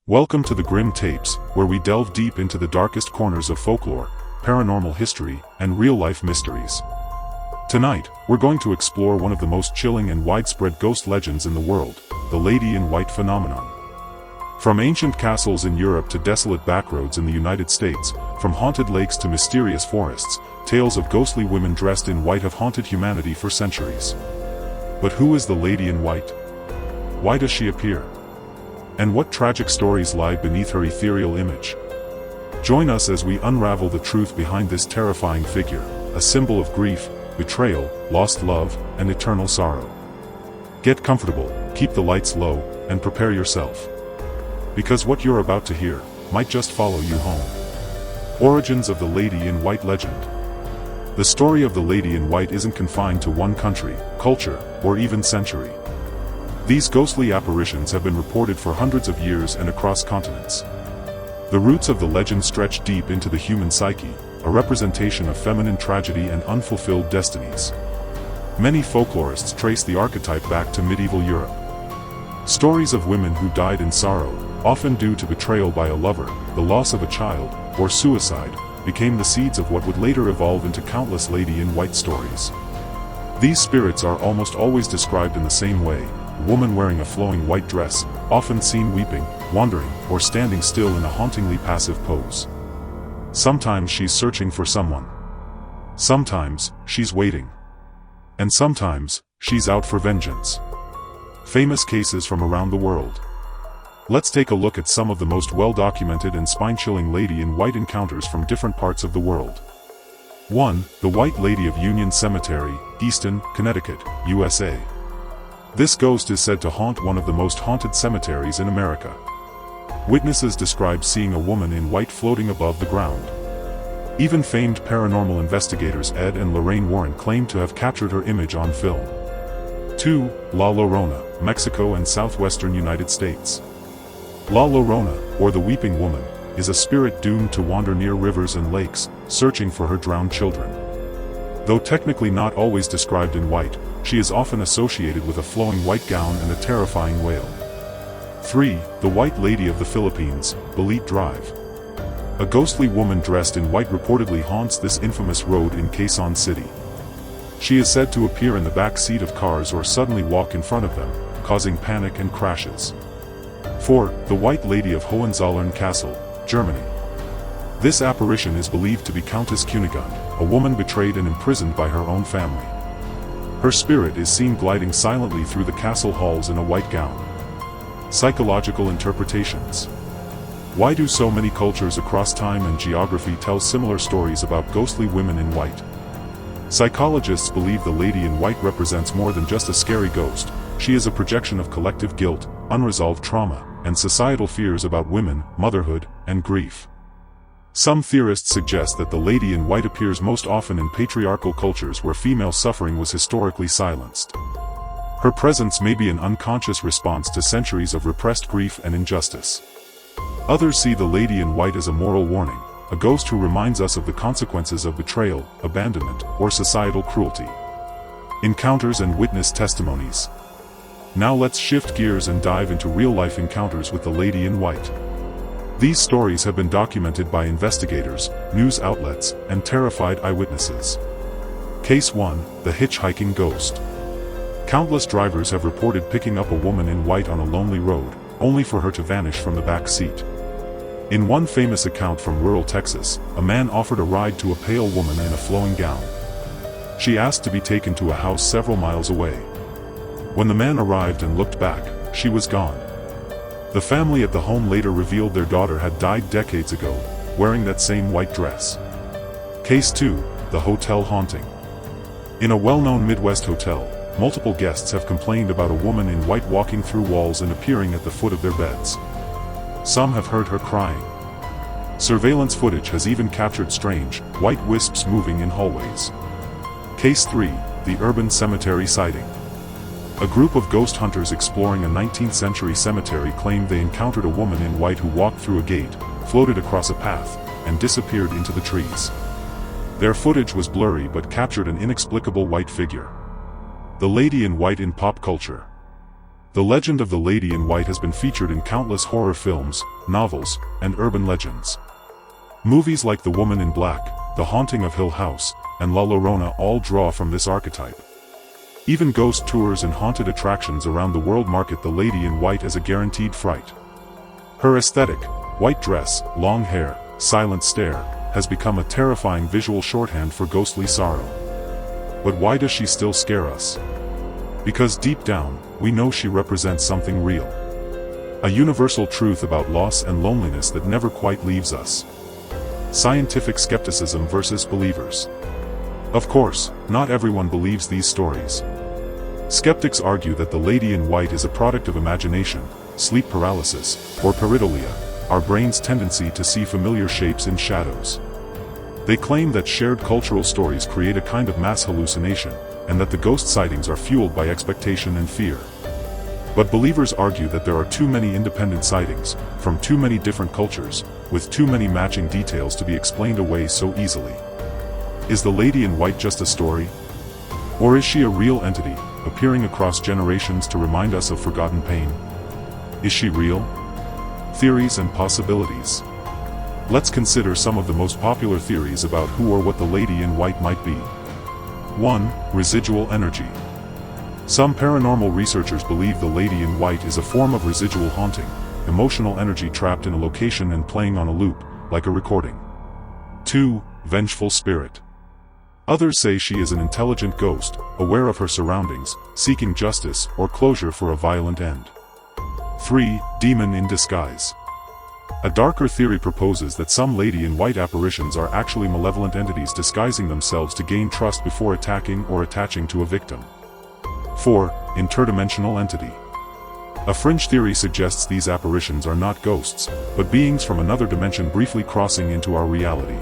Welcome to the Grim Tapes, where we delve deep into the darkest corners of folklore, paranormal history, and real-life mysteries. Tonight, we're going to explore one of the most chilling and widespread ghost legends in the world, the Lady in White phenomenon. From ancient castles in Europe to desolate backroads in the United States, from haunted lakes to mysterious forests, tales of ghostly women dressed in white have haunted humanity for centuries. But who is the Lady in White? Why does she appear? And what tragic stories lie beneath her ethereal image? Join us as we unravel the truth behind this terrifying figure, a symbol of grief, betrayal, lost love, and eternal sorrow. Get comfortable, keep the lights low, and prepare yourself. Because what you're about to hear might just follow you home. Origins of the Lady in White legend. The story of the Lady in White isn't confined to one country, culture, or even century. These ghostly apparitions have been reported for hundreds of years and across continents. The roots of the legend stretch deep into the human psyche, a representation of feminine tragedy and unfulfilled destinies. Many folklorists trace the archetype back to medieval Europe. Stories of women who died in sorrow, often due to betrayal by a lover, the loss of a child, or suicide, became the seeds of what would later evolve into countless Lady in White stories. These spirits are almost always described in the same way: a woman wearing a flowing white dress, often seen weeping, wandering, or standing still in a hauntingly passive pose. Sometimes she's searching for someone. Sometimes, she's waiting. And sometimes, she's out for vengeance. Famous cases from around the world. Let's take a look at some of the most well-documented and spine-chilling Lady in White encounters from different parts of the world. 1. The White Lady of Union Cemetery, Easton, Connecticut, USA. This ghost is said to haunt one of the most haunted cemeteries in America. Witnesses describe seeing a woman in white floating above the ground. Even famed paranormal investigators Ed and Lorraine Warren claim to have captured her image on film. 2. La Llorona, Mexico and southwestern United States. La Llorona, or the Weeping Woman, is a spirit doomed to wander near rivers and lakes, searching for her drowned children. Though technically not always described in white, she is often associated with a flowing white gown and a terrifying wail. 3. The White Lady of the Philippines, Balit Drive. A ghostly woman dressed in white reportedly haunts this infamous road in Quezon City. She is said to appear in the back seat of cars or suddenly walk in front of them, causing panic and crashes. 4. The White Lady of Hohenzollern Castle, Germany. This apparition is believed to be Countess Kunigund, a woman betrayed and imprisoned by her own family. Her spirit is seen gliding silently through the castle halls in a white gown. Psychological interpretations. Why do so many cultures across time and geography tell similar stories about ghostly women in white? Psychologists believe the Lady in White represents more than just a scary ghost. She is a projection of collective guilt, unresolved trauma, and societal fears about women, motherhood, and grief. Some theorists suggest that the Lady in White appears most often in patriarchal cultures where female suffering was historically silenced. Her presence may be an unconscious response to centuries of repressed grief and injustice. Others see the Lady in White as a moral warning, a ghost who reminds us of the consequences of betrayal, abandonment, or societal cruelty. Encounters and witness testimonies. Now let's shift gears and dive into real-life encounters with the Lady in White. These stories have been documented by investigators, news outlets, and terrified eyewitnesses. Case 1, the Hitchhiking Ghost. Countless drivers have reported picking up a woman in white on a lonely road, only for her to vanish from the back seat. In one famous account from rural Texas, a man offered a ride to a pale woman in a flowing gown. She asked to be taken to a house several miles away. When the man arrived and looked back, she was gone. The family at the home later revealed their daughter had died decades ago, wearing that same white dress. Case 2, the Hotel Haunting. In a well-known Midwest hotel, multiple guests have complained about a woman in white walking through walls and appearing at the foot of their beds. Some have heard her crying. Surveillance footage has even captured strange, white wisps moving in hallways. Case 3, the Urban Cemetery Sighting. A group of ghost hunters exploring a 19th century cemetery claimed they encountered a woman in white who walked through a gate, floated across a path, and disappeared into the trees. Their footage was blurry but captured an inexplicable white figure. The Lady in White in pop culture. The legend of the Lady in White has been featured in countless horror films, novels, and urban legends. Movies like The Woman in Black, The Haunting of Hill House, and La Llorona all draw from this archetype. Even ghost tours and haunted attractions around the world market the Lady in White as a guaranteed fright. Her aesthetic, white dress, long hair, silent stare, has become a terrifying visual shorthand for ghostly sorrow. But why does she still scare us? Because deep down, we know she represents something real. A universal truth about loss and loneliness that never quite leaves us. Scientific skepticism versus believers. Of course, not everyone believes these stories. Skeptics argue that the Lady in White is a product of imagination, sleep paralysis, or pareidolia, our brain's tendency to see familiar shapes in shadows. They claim that shared cultural stories create a kind of mass hallucination, and that the ghost sightings are fueled by expectation and fear. But believers argue that there are too many independent sightings, from too many different cultures, with too many matching details to be explained away so easily. Is the Lady in White just a story? Or is she a real entity, appearing across generations to remind us of forgotten pain? Is she real? Theories and possibilities. Let's consider some of the most popular theories about who or what the Lady in White might be. 1. Residual energy. Some paranormal researchers believe the Lady in White is a form of residual haunting, emotional energy trapped in a location and playing on a loop, like a recording. 2. Vengeful spirit. Others say she is an intelligent ghost, aware of her surroundings, seeking justice or closure for a violent end. 3. Demon in disguise. A darker theory proposes that some Lady in White apparitions are actually malevolent entities disguising themselves to gain trust before attacking or attaching to a victim. 4. Interdimensional entity. A fringe theory suggests these apparitions are not ghosts, but beings from another dimension briefly crossing into our reality.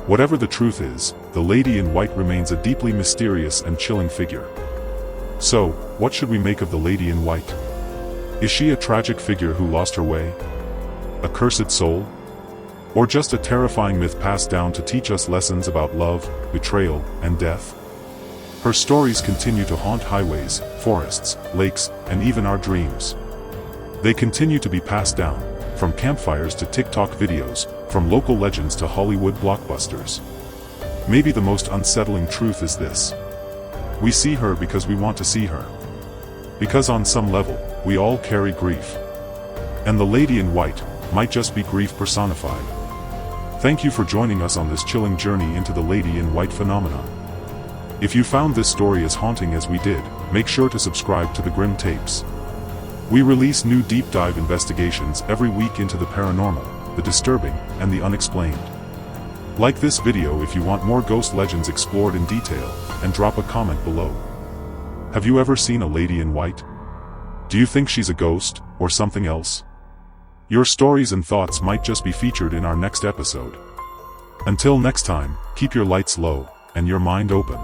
Whatever the truth is, the Lady in White remains a deeply mysterious and chilling figure. So, what should we make of the Lady in White? Is she a tragic figure who lost her way? A cursed soul? Or just a terrifying myth passed down to teach us lessons about love, betrayal, and death? Her stories continue to haunt highways, forests, lakes, and even our dreams. They continue to be passed down, from campfires to TikTok videos, from local legends to Hollywood blockbusters. Maybe the most unsettling truth is this. We see her because we want to see her. Because on some level, we all carry grief. And the Lady in White might just be grief personified. Thank you for joining us on this chilling journey into the Lady in White phenomenon. If you found this story as haunting as we did, make sure to subscribe to the Grim Tapes. We release new deep dive investigations every week into the paranormal, the disturbing, and the unexplained. Like this video if you want more ghost legends explored in detail, and drop a comment below. Have you ever seen a Lady in White? Do you think she's a ghost, or something else? Your stories and thoughts might just be featured in our next episode. Until next time, keep your lights low, and your mind open.